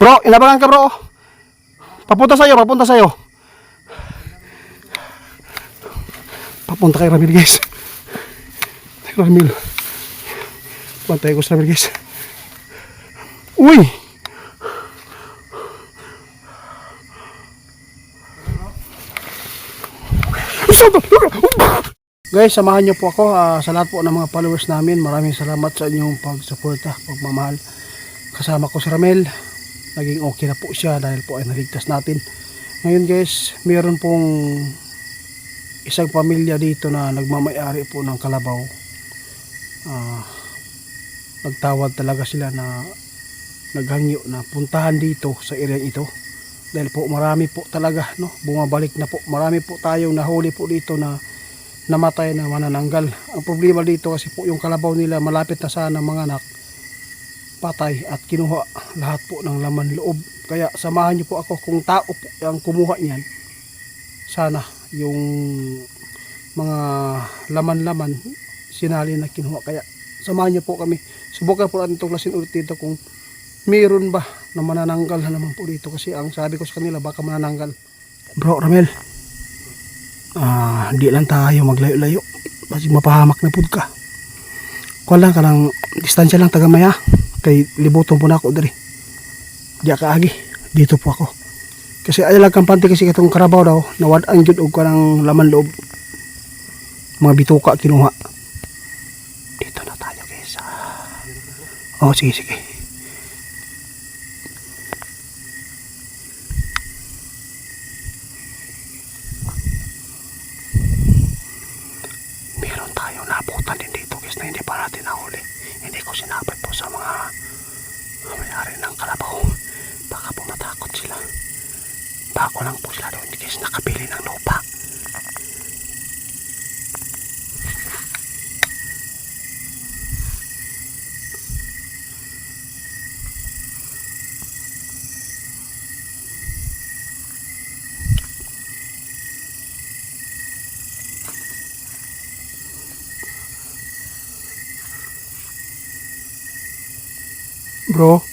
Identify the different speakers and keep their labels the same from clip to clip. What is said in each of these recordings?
Speaker 1: Bro, inabangan ka bro. Papunta sa'yo, papunta sa'yo. Papunta kay Ramil guys. Ramil. Pantay ko sa Ramil guys. Uy! Guys, samahan niyo po ako sa lahat po ng mga followers namin. Maraming salamat sa inyong pagsuporta, pagmamahal. Kasama ko si Ramel. Naging okay na po siya dahil po ay naligtas natin. Ngayon guys, mayroon pong isang pamilya dito na nagmamayari po ng kalabaw. Nagtawad talaga sila na naghangyo na puntahan dito sa area ito. Dahil po marami po talaga, no, bumabalik na po. Marami po tayong nahuli po dito na namatay na manananggal. Ang problema dito kasi po yung kalabaw nila malapit na sana mga anak patay at kinuha lahat po ng laman loob. Kaya samahan niyo po ako kung tao po ang kumuha niyan. Sana yung mga laman-laman sinali na kinuha. Kaya samahan niyo po kami. Subukan po natin tuklasin ulit dito kung mayroon ba na manananggal na naman po dito. Kasi ang sabi ko sa kanila baka manananggal. Bro Ramel, di lang tayo maglayo-layo kasi mapahamak na pud ka. Kuha lang ka ng distansya lang tagamaya kay libuton po na ako dari. Diya ka agi, dito po ako. Kasi ay lang kampante kasi katong karabaw daw nawad-an jud og kanang laman loob. Mga bituka kinuha. Dito na tayo guys. Oh, sige sige. Nabutan din dito guys na hindi pa natin nahuli. Hindi ko sinabay po sa mga may-ari ng kalabaw. Baka po matakot sila. Bako lang po sila doon guys nakabili ng lupa. Bro,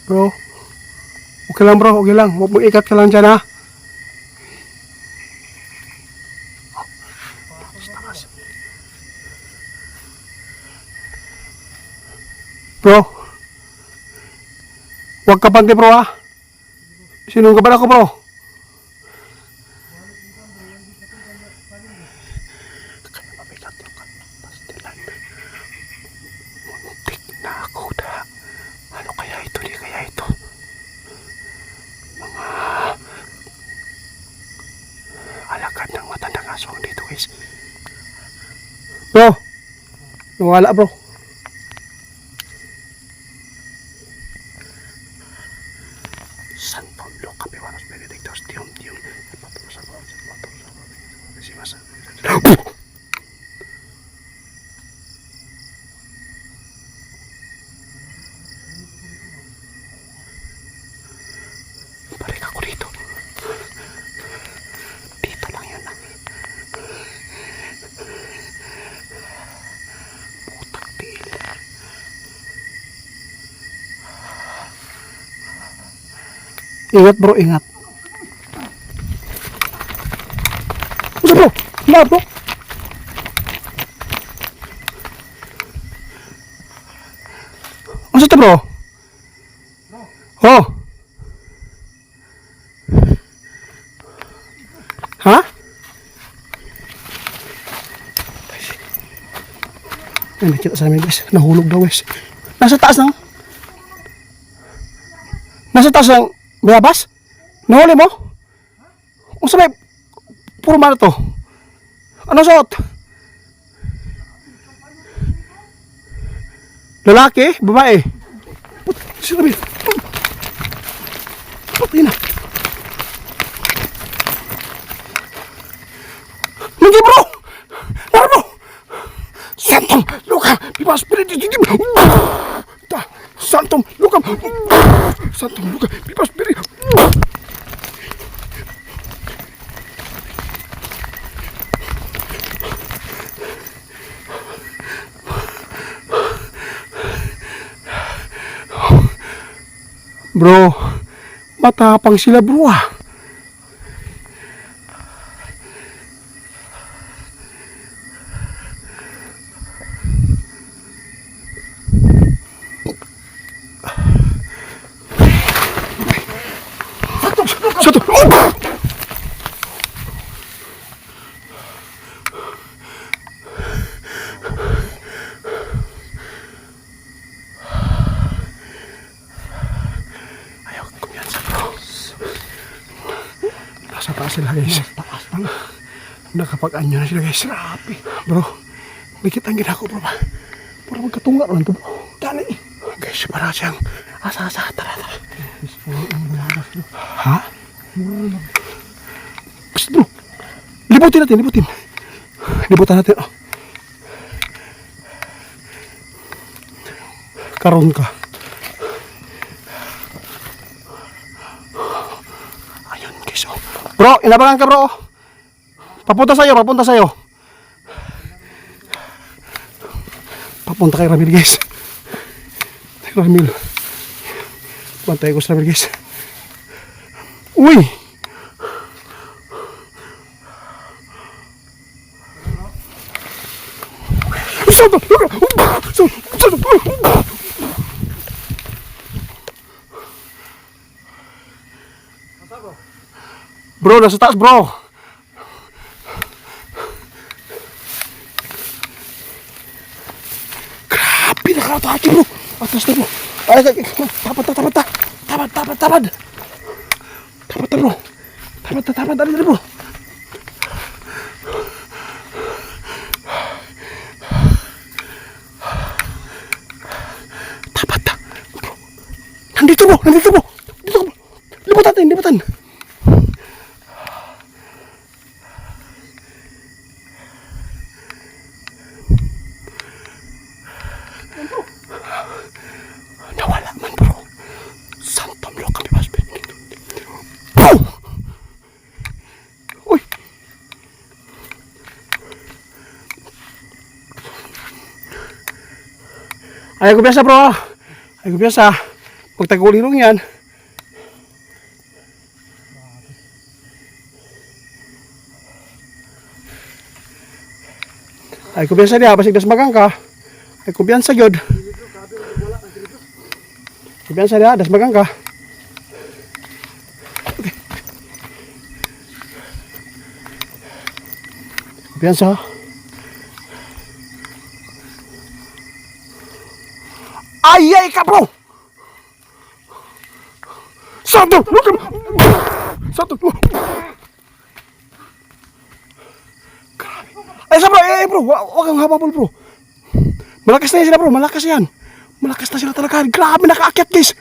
Speaker 1: bro, okay lang bro, okay lang. Huwag mo ikat ka lang dyan ha. Bro, huwag ka pante bro ha. Sinong ka ba ako bro? Kaya mabigat yung pastilan. Muntik na ako na. Ano kaya ito? Di kaya ito? Mga alagad ng matandang aswang dito guys. Bro, nawala bro. Santo Capivanos Benedictos Dium Dium balik ako dito. Dito lang yun lang. Putang tiil. Ingat bro, ingat. Udah bro, lihat bro. Maksudnya bro? Oh. Hah? Ini kita sa amin guys, nahulog daw guys. Nasa taas ng bayabas? Nahuli mo? Kung sabay, puro mana to? Ano suot? Lalaki? Babae? Sinabi. Patay na. Hindi bro! Tara bro! Santom, Luka, Pipas, Spirit, Santom, Luka, Santom, Luka, Pipas, Spirit. Bro, matapang sila bro ah. Satu. Ayo, kumpiyansa bro. Nasa taas sila guys. Taas lang. Nakapag-anyo na sila guys. Grabe. Bro, may kitang ginako bro ba? Para magkatunga lang to bro. Dali. Guys, para siyang asa-asa. Tara. Ha? Psst bro. Libutin natin. Libutan natin. Oh. Karon ka. Ayun guys oh. Bro, inabangan ka bro. Papunta sa'yo. Papunta kay Ramil guys. Ramil. Bantay ko sa Ramil guys. Uy! Bro, nasa taas bro. Grabe, nakatake bro. Atas na bro. Ay, tapad. Tapad bro. Tapad bro. Tapad bro. Nandito bro. Dito bro. Libutan. Nawala man bro. Santom lo kami pas. Uy. Ayaw ko biasa bro. Huwag tagulirong yan. Ay kumpiyansa dia, basig das magang ka. Ay kumpiyansa gyud. Kumpiyansa dia, das magang ka. Okay. Kumpiyansa. Ay ka bro. Satu. Bro, wag kang habol bro. Malakas na yan sila bro, malakas na sila talaga. Grabe, nakaakyat guys.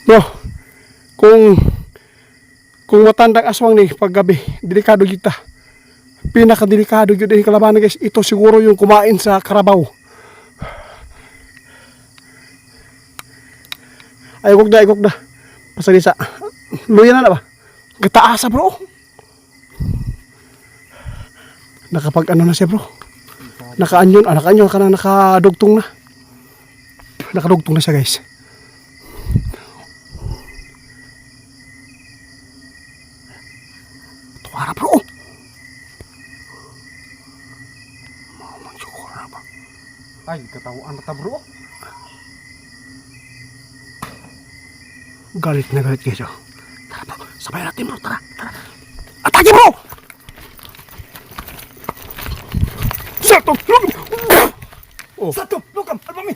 Speaker 1: Bro, kung matandang aswang ni paggabi, delikado kita. Pinakadelikado yun yung kalabanan guys. Ito siguro yung kumain sa karabaw. Ay, huwag na. Pasalisa. Luya na ba? Gataasa bro. Nakapag ano na siya bro. Nakaanyon ka na, nakadugtong na. Nakadugtong na siya guys. Tuwara bro. Mamang syukur na ba? Ay, katawaan na ta bro. Galit na galit guys oh. Tara bro, sabay natin bro, tara. Atake bro! Satu, lukam! Oh. Satu, lukam, alpami!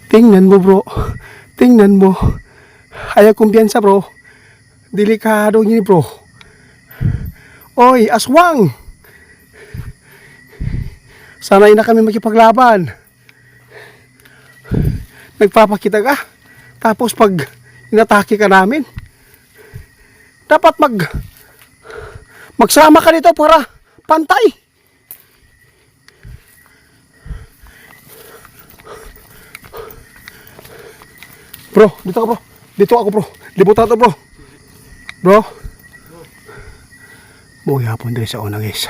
Speaker 1: Tingnan mo. Ayaw kumpiyansa bro. Delikado yun bro. Oy, aswang! Sanay na kami makipaglaban. Nagpapakita ka. Tapos pag inatake ka namin, dapat magsama ka dito para pantay. Bro, dito ka bro. Dito ako bro. Libutan to bro. Bro. Buhay hapon din sa una guys.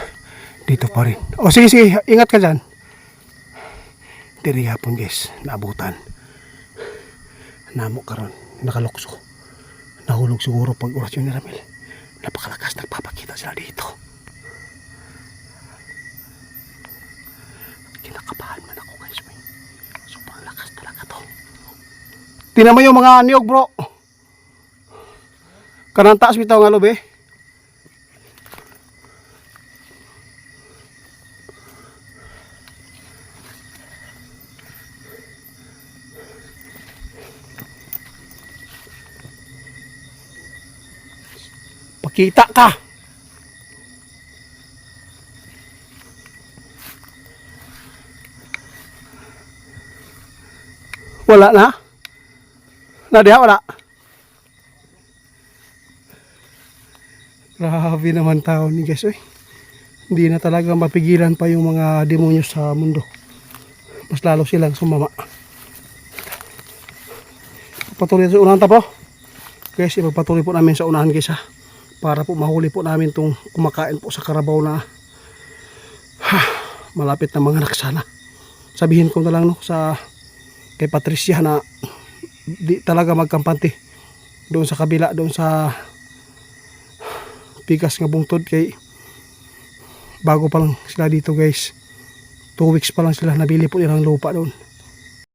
Speaker 1: Dito pa rin. O sige sige, ingat ka dyan. Diri hapon guys, naabutan. Namo karon, nakalukso. Nahulog siguro pag orasyon ni Ramil. Napakalakas, nagpapakita sila dito. Kinakabahan man ako guys. Sobrang lakas talaga to. Tingnan mo yung mga niyog bro. Kanang taas bitaw nga lobe. Pakita ka. Wala na? Nadiha wala? Grabe naman tao ni guys oy. Hindi na talaga mapigilan pa yung mga demonyo sa mundo. Mas lalo silang sumama. Patuloy sa unahan ta po. Guys, ipagpatuloy po namin sa unahan guys ha. Para po mahuli po namin itong kumakain po sa karabaw na malapit na mga anak sana. Sabihin ko na lang no, sa kay Patricia na di talaga magkampante doon sa kabila, doon sa pikas nga bungtod kay bago pa lang sila dito guys. 2 weeks pa lang sila, nabili po nilang lupa doon.